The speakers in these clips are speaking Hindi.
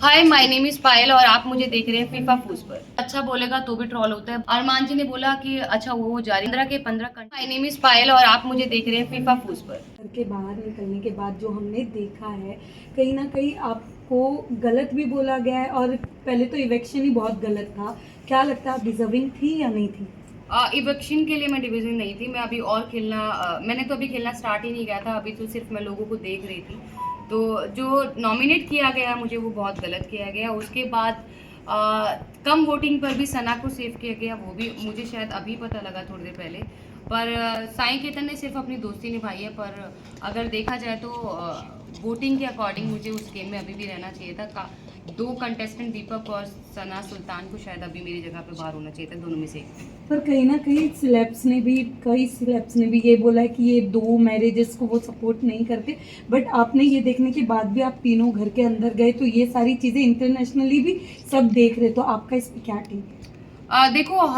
हाय, माय नेम इज पायल और आप मुझे देख रहे हैं फीफा फूस पर। अच्छा बोलेगा तो भी ट्रॉल होता है। अरमान जी ने बोला कि अच्छा वो जारी 15 के 15 माय नेम इज पायल और आप मुझे देख रहे हैं फीफा फूस पर। घर के बाहर निकलने के बाद जो हमने देखा है, कहीं ना कहीं आपको गलत भी बोला गया है और पहले तो इवेक्शन ही बहुत गलत था। क्या लगता है, आप डिजर्विंग थी या नहीं थी? इवेक्शन के लिए मैं डिवीजन नहीं थी। मैं अभी और खेलना मैंने तो अभी खेलना स्टार्ट ही नहीं किया था। अभी तो सिर्फ मैं लोगों को देख रही थी। तो जो नॉमिनेट किया गया मुझे वो बहुत गलत किया गया। उसके बाद कम वोटिंग पर भी सना को सेव किया गया, वो भी मुझे शायद अभी पता लगा थोड़ी देर पहले। पर साई केतन ने सिर्फ अपनी दोस्ती निभाई है। पर अगर देखा जाए तो वोटिंग के अकॉर्डिंग मुझे उस गेम में अभी भी रहना चाहिए था। दो कंटेस्टेंट दीपक और सना सुल्तान को शायद अभी मेरी जगह पे बाहर होना चाहिए था, दोनों में से एक। पर कहीं ना कई सिलेब्स ने भी ये बोला है कि ये दो मैरिजेस को वो सपोर्ट नहीं करते। बट आपने ये देखने के बाद भी आप तीनों घर के अंदर गए, तो ये सारी चीज़ें इंटरनेशनली भी सब देख रहे, तो आपका इस पर क्या टेक है? देखो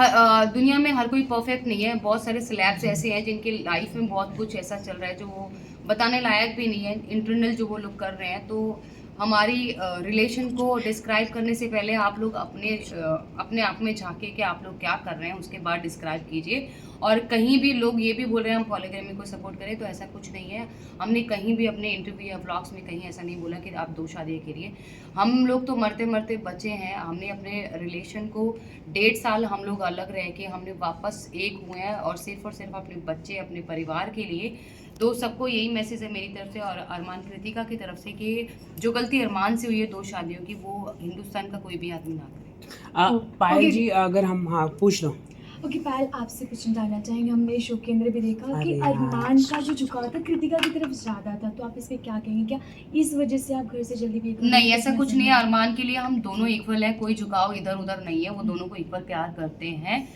दुनिया में हर कोई परफेक्ट नहीं है। बहुत सारे स्लैब्स ऐसे हैं जिनके लाइफ में बहुत कुछ ऐसा चल रहा है जो वो बताने लायक भी नहीं है। इंटरनल जो वो लोग कर रहे हैं, तो हमारी रिलेशन को डिस्क्राइब करने से पहले आप लोग अपने आप में झांके कि आप लोग क्या कर रहे हैं, उसके बाद डिस्क्राइब कीजिए। और कहीं भी लोग ये भी बोल रहे हैं हम पॉलीगैमी को सपोर्ट करें, तो ऐसा कुछ नहीं है। हमने कहीं भी अपने इंटरव्यू या व्लॉग्स में कहीं ऐसा नहीं बोला कि आप दो शादी करिए। हम लोग तो मरते मरते बचे हैं। हमने अपने रिलेशन को 1.5 साल हम लोग अलग रह के हमने वापस एक हुए हैं, और सिर्फ अपने बच्चे, अपने परिवार के लिए। तो सबको यही मैसेज है मेरी तरफ से और अरमान कृतिका की तरफ से कि जो गलती अरमान से हुई है 2 शादियों की, वो हिंदुस्तान का कोई भी आदमी ना करे। पायल जी, अगर हम पूछ लो। ओके पायल, आपसे कुछ जानना चाहेंगे। हमने शो के अंदर भी देखा कि अरे यार। अरमान का जो झुकाव था कृतिका की तरफ ज़्यादा था, तो आप इस पे क्या कहेंगे? क्या इस वजह से आप घर से जल्दी भी नहीं, ऐसा कुछ नहीं है। अरमान के लिए हम दोनों इक्वल है, कोई झुकाव इधर उधर नहीं है। वो दोनों को इक्वल प्यार करते हैं।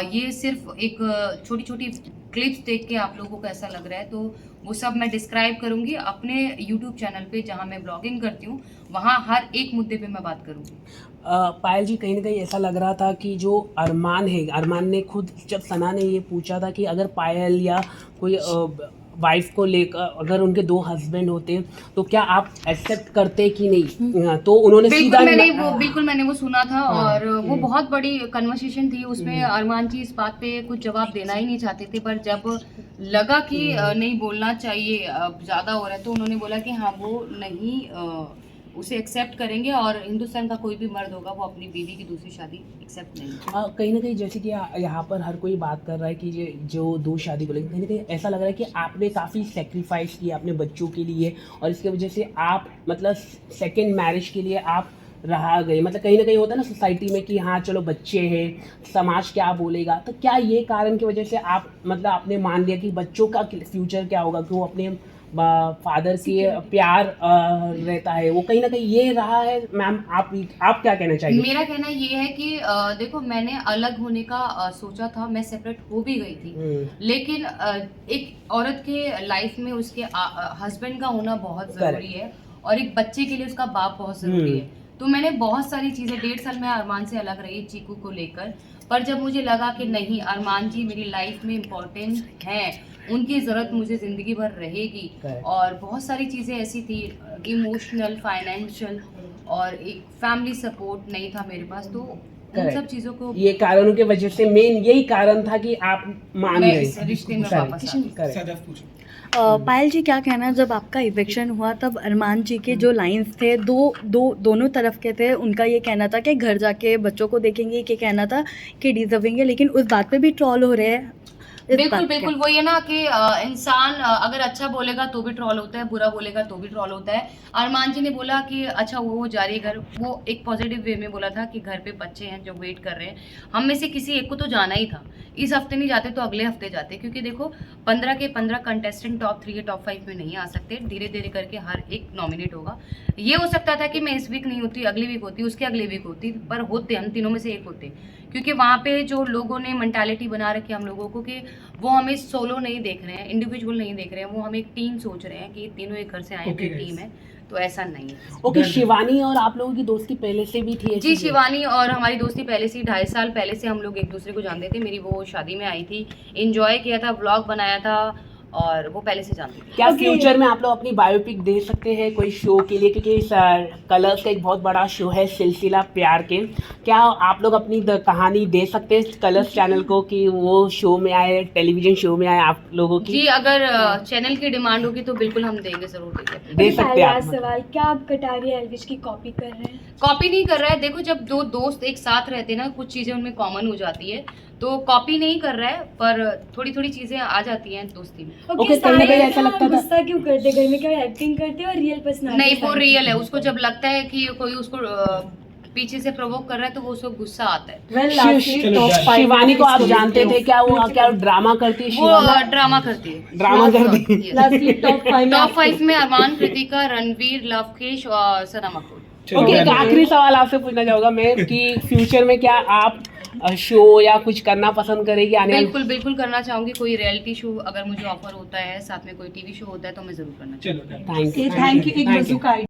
ये सिर्फ एक छोटी छोटी क्लिप्स देख के आप लोगों को ऐसा लग रहा है, तो वो सब मैं डिस्क्राइब करूंगी अपने यूट्यूब चैनल पे, जहां मैं ब्लॉगिंग करती हूँ। वहां हर एक मुद्दे पे मैं बात करूंगी। पायल जी, कहीं ना कहीं ऐसा लग रहा था कि जो अरमान है, अरमान ने खुद, जब सना ने ये पूछा था कि अगर पायल या कोई वाइफ को लेकर अगर उनके 2 हस्बैंड होते तो क्या आप एक्सेप्ट करते कि नहीं, तो उन्होंने सीधा बिल्कुल मैंने वो सुना था। और वो बहुत बड़ी कन्वर्सेशन थी। उसमें अरमान जी इस बात पे कुछ जवाब देना ही नहीं चाहते थे, पर जब लगा कि नहीं बोलना चाहिए, अब ज़्यादा हो रहा है, तो उन्होंने बोला कि हाँ वो नहीं उसे एक्सेप्ट करेंगे। और हिंदुस्तान का कोई भी मर्द होगा वो अपनी बीवी की दूसरी शादी एक्सेप्ट नहीं करेगा। कहीं ना कहीं जैसे कि यहाँ पर हर कोई बात कर रहा है कि ये जो 2 शादी को लेकर, कहीं ना कहीं ऐसा लग रहा है कि आपने काफ़ी सेक्रीफाइस किया अपने बच्चों के लिए, और इसकी वजह से आप मतलब सेकेंड मैरिज के लिए आप रहा गए। मतलब कहीं ना कहीं होता है ना सोसाइटी में कि हाँ चलो बच्चे हैं, समाज क्या बोलेगा, तो क्या ये कारण की वजह से आप मतलब आपने मान लिया कि बच्चों का फ्यूचर क्या होगा, कि वो अपने फादर के प्यार रहता है, वो कहीं ना कहीं ये रहा है? मैम, आप क्या कहना चाहिए? मेरा कहना ये है कि देखो, मैंने अलग होने का सोचा था, मैं सेपरेट हो भी गई थी। लेकिन एक औरत के लाइफ में उसके हस्बैंड का होना बहुत जरूरी है, और एक बच्चे के लिए उसका बाप बहुत जरूरी है। तो मैंने बहुत सारी चीजें 1.5 साल में अरमान से अलग रही चीकू को लेकर। पर जब मुझे लगा कि नहीं, अरमान जी मेरी लाइफ में इम्पोर्टेंट हैं, उनकी ज़रूरत मुझे ज़िंदगी भर रहेगी। और बहुत सारी चीज़ें ऐसी थी, इमोशनल, फाइनेंशियल, और एक फैमिली सपोर्ट नहीं था मेरे पास। तो उन सब चीज़ों को, ये कारणों की वजह से, मेन यही कारण था कि आप मान मैं गए इस रिश्ते में वापस आ गई। पायल जी, क्या कहना है, जब आपका इवेक्शन हुआ तब अरमान जी के जो लाइंस थे दोनों तरफ के थे। उनका ये कहना था कि घर जाके बच्चों को देखेंगे, ये कहना था कि डिजर्विंग है, लेकिन उस बात पे भी ट्रॉल हो रहे हैं। बिल्कुल वो ये ना कि इंसान अगर अच्छा बोलेगा तो भी ट्रॉल होता है, बुरा बोलेगा तो भी ट्रॉल होता है। अरमान जी ने बोला कि अच्छा वो जा रही है घर, वो एक पॉजिटिव वे में बोला था कि घर पे बच्चे हैं जो वेट कर रहे हैं। हम में से किसी एक को तो जाना ही था। इस हफ्ते नहीं जाते तो अगले हफ्ते जाते, क्योंकि देखो 15 के 15 कंटेस्टेंट टॉप 3 या टॉप 5 में नहीं आ सकते। धीरे धीरे करके हर एक नॉमिनेट होगा। ये हो सकता था कि मैं इस वीक नहीं होती, अगली वीक होती, उसके अगले वीक होती, पर होते हम तीनों में से एक होते। क्योंकि वहाँ पे जो लोगों ने मेंटालिटी बना रखी है हम लोगों को, कि वो हमें सोलो नहीं देख रहे हैं, इंडिविजुअल नहीं देख रहे हैं, वो हम एक टीम सोच रहे हैं कि तीनों एक घर से आए हुए टीम है। तो ऐसा नहीं है। ओके, शिवानी और आप लोगों की दोस्ती पहले से भी थी? जी, शिवानी और हमारी दोस्ती पहले से 2.5 साल पहले से हम लोग एक दूसरे को जानते थे। मेरी वो शादी में आई थी, एंजॉय किया था, व्लॉग बनाया था, और वो पहले से जानती थी। क्या Okay. फ्यूचर में आप लोग अपनी बायोपिक दे सकते हैं कोई शो के लिए, क्योंकि कलर्स का एक बहुत बड़ा शो है सिलसिला प्यार के, क्या आप लोग अपनी कहानी दे सकते हैं कलर्स चैनल को कि वो शो में आए, टेलीविजन शो में आए आप लोगों की? जी अगर चैनल की डिमांड होगी तो बिल्कुल हम देंगे, जरूर देंगे। दे सकते हैं पहला आप? सवाल, क्या आप कटारिया एल्विश की कॉपी कर रहे हैं? कॉपी नहीं कर रहा है, देखो जब दो दोस्त एक साथ रहते हैं ना, कुछ चीजें उनमें कॉमन हो जाती है, तो कॉपी नहीं कर रहा है, पर थोड़ी थोड़ी चीजें आ जाती हैं दोस्ती में। Okay, कहीं ना कहीं ऐसा लगता था- गुस्सा क्यों करते घर में, क्या एक्टिंग करते हो और रियल पर्सनालिटी? नहीं, वो रियल है, उसको जब लगता है कि कोई उसको पीछे से प्रोवोक कर रहा है तो वो उसको गुस्सा आता है। Well, lastly, top 5 शिवानी को आप में जानते थे क्या, वो क्या ड्रामा करती है वो शिवानी? ड्रामा करती है। ड्रामा करती है। Yes. Lastly, top 5 में टॉप आपको- 5 में अरमान, कृतिका, रणवीर, लवकेश और सना मकबूल। ओके, एक आखिरी सवाल आपसे पूछना चाहूंगा मैं कि फ्यूचर में क्या आप शो या कुछ करना पसंद करेगी आने वाले? बिल्कुल बिल्कुल करना चाहूंगी, कोई रियलिटी शो अगर मुझे ऑफर होता है, साथ में कोई टीवी शो होता है तो मैं जरूर करना चाहूंगी। Thank you. Thank you. एक बसु का